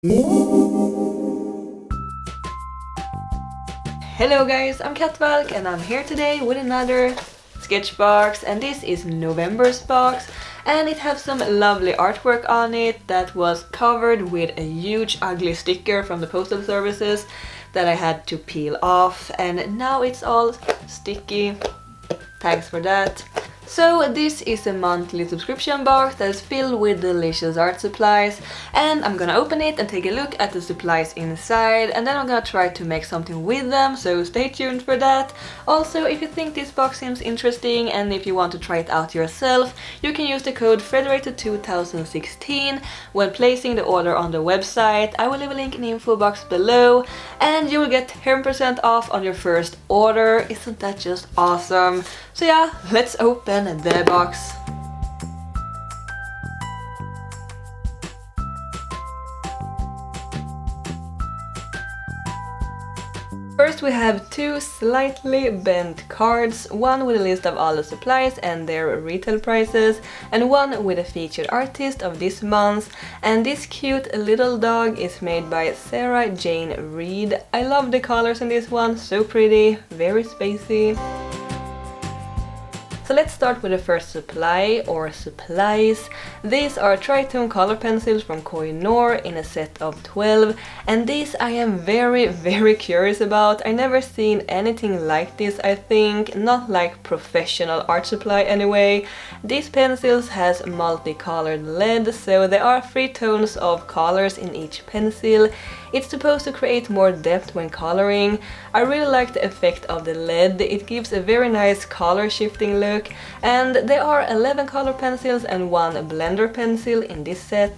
Hello guys, I'm Kattvalk and I'm here today with another sketchbox, and this is November's box, and it has some lovely artwork on it that was covered with a huge ugly sticker from the postal services that I had to peel off, and now it's all sticky. Thanks for that. So this is a monthly subscription box that is filled with delicious art supplies, and I'm gonna open it and take a look at the supplies inside, and then I'm gonna try to make something with them, so stay tuned for that. Also, if you think this box seems interesting and if you want to try it out yourself, you can use the code Federated2016 when placing the order on the website. I will leave a link in the info box below, and you will get 10% off on your first order. Isn't that just awesome? So yeah, let's open the box. First we have two slightly bent cards, one with a list of all the supplies and their retail prices, and one with a featured artist of this month, and this cute little dog is made by Sarah Jane Reed. I love the colors in this one, so pretty, very spacey. So let's start with the first supply, or supplies. These are Tritone color pencils from koh-i-noor in a set of 12, and these I am very curious about. I never seen anything like this, I think, not like professional art supply anyway. These pencils has multicolored lead, so there are 3 tones of colors in each pencil. It's supposed to create more depth when coloring. I really like the effect of the lead, it gives a very nice color shifting look, and there are 11 color pencils and 1 blender pencil in this set.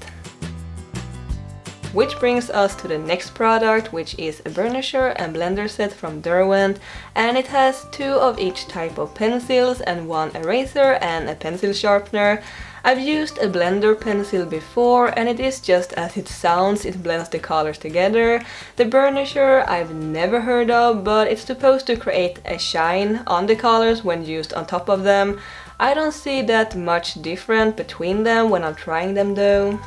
Which brings us to the next product, which is a Burnisher and Blender Set from Derwent, and it has 2 of each type of pencils and 1 eraser and a pencil sharpener. I've used a blender pencil before, and it is just as it sounds, it blends the colors together. The Burnisher I've never heard of, but it's supposed to create a shine on the colors when used on top of them. I don't see that much different between them when I'm trying them though.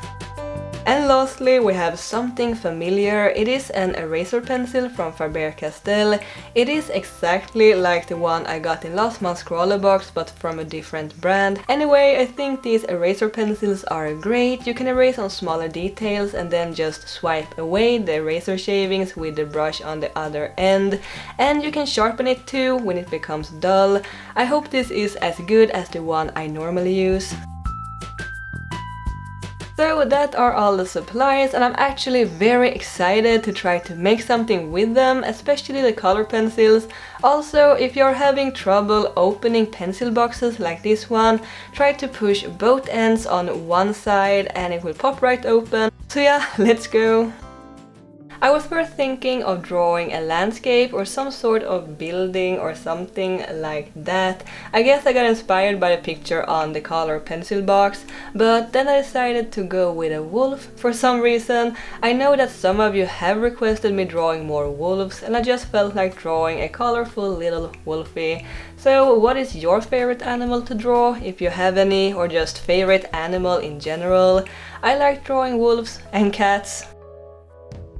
And lastly, we have something familiar. It is an eraser pencil from Faber-Castell. It is exactly like the one I got in last month's crawler box, but from a different brand. Anyway, I think these eraser pencils are great. You can erase on smaller details and then just swipe away the eraser shavings with the brush on the other end. And you can sharpen it too when it becomes dull. I hope this is as good as the one I normally use. So that are all the supplies, and I'm actually very excited to try to make something with them, especially the color pencils. Also, if you're having trouble opening pencil boxes like this one, try to push both ends on one side and it will pop right open. So yeah, let's go! I was first thinking of drawing a landscape or some sort of building or something like that. I guess I got inspired by the picture on the color pencil box, but then I decided to go with a wolf for some reason. I know that some of you have requested me drawing more wolves, and I just felt like drawing a colorful little wolfie. So what is your favorite animal to draw, if you have any, or just favorite animal in general? I like drawing wolves and cats.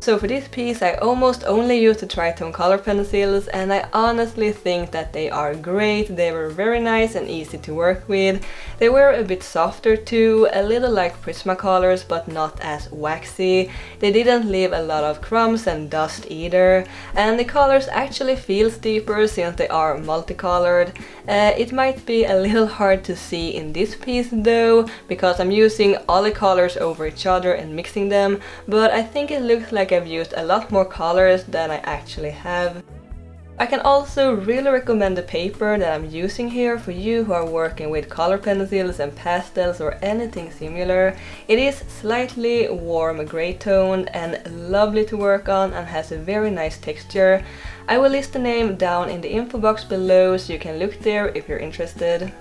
So for this piece I almost only used the Tritone color pencils, and I honestly think that they are great. They were very nice and easy to work with. They were a bit softer too, a little like Prismacolors but not as waxy. They didn't leave a lot of crumbs and dust either, and the colors actually feel deeper since they are multicolored. It might be a little hard to see in this piece though, because I'm using all the colors over each other and mixing them, but I think it looks like I've used a lot more colors than I actually have. I can also really recommend the paper that I'm using here for you who are working with color pencils and pastels or anything similar. It is slightly warm grey toned and lovely to work on and has a very nice texture. I will list the name down in the info box below so you can look there if you're interested.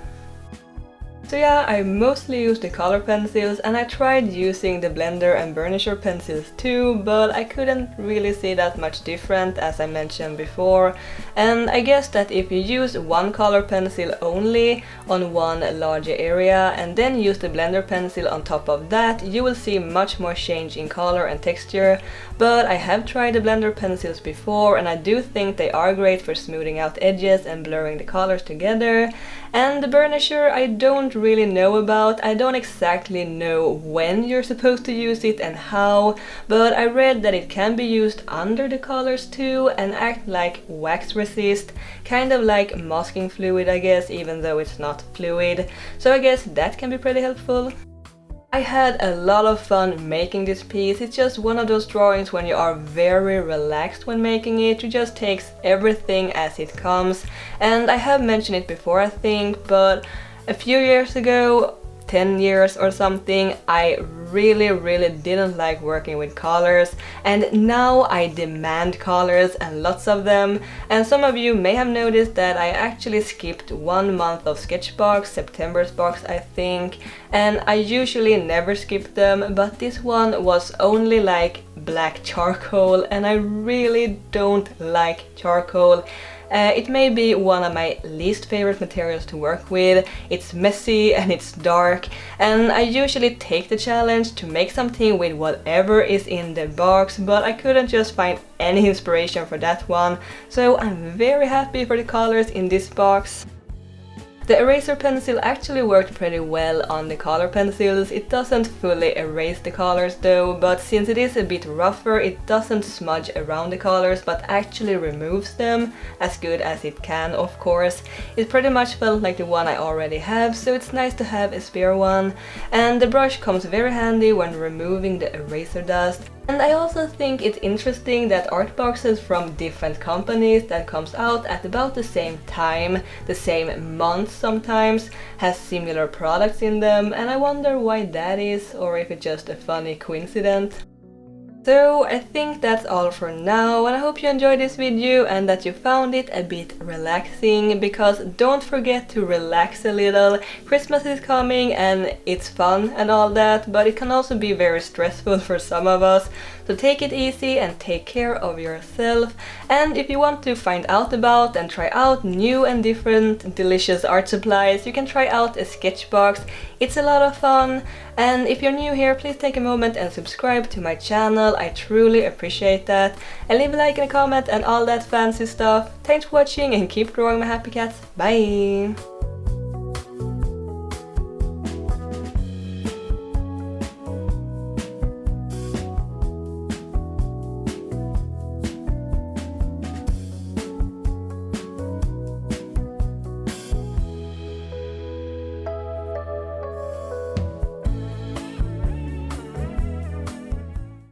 So yeah, I mostly use the color pencils, and I tried using the Blender and Burnisher pencils too, but I couldn't really see that much different as I mentioned before. And I guess that if you use one color pencil only on one larger area and then use the Blender pencil on top of that, you will see much more change in color and texture. But I have tried the Blender pencils before, and I do think they are great for smoothing out edges and blurring the colors together. And the Burnisher I don't really know about. I don't exactly know when you're supposed to use it and how, but I read that it can be used under the colors too and act like wax resist, kind of like masking fluid I guess, even though it's not fluid. So I guess that can be pretty helpful. I had a lot of fun making this piece. It's just one of those drawings when you are very relaxed when making it. You just takes everything as it comes. And I have mentioned it before I think, but a few years ago, 10 years or something, I really didn't like working with colors, and now I demand colors and lots of them. And some of you may have noticed that I actually skipped 1 month of SketchBox, September's box I think, and I usually never skip them, but this one was only like black charcoal, and I really don't like charcoal. It may be one of my least favorite materials to work with. It's messy and it's dark, and I usually take the challenge to make something with whatever is in the box, but I couldn't just find any inspiration for that one, so I'm very happy for the colors in this box. The eraser pencil actually worked pretty well on the color pencils. It doesn't fully erase the colors though, but since it is a bit rougher, it doesn't smudge around the colors but actually removes them as good as it can, of course. It pretty much felt like the one I already have, so it's nice to have a spare one. And the brush comes very handy when removing the eraser dust. And I also think it's interesting that art boxes from different companies that comes out at about the same time, the same month sometimes, has similar products in them, and I wonder why that is, or if it's just a funny coincidence. So I think that's all for now, and I hope you enjoyed this video and that you found it a bit relaxing, because don't forget to relax a little. Christmas is coming and it's fun and all that, but it can also be very stressful for some of us. So take it easy and take care of yourself. And if you want to find out about and try out new and different delicious art supplies, you can try out a SketchBox. It's a lot of fun. And if you're new here, please take a moment and subscribe to my channel. I truly appreciate that. And leave a like and a comment and all that fancy stuff. Thanks for watching and keep drawing my happy cats. Bye!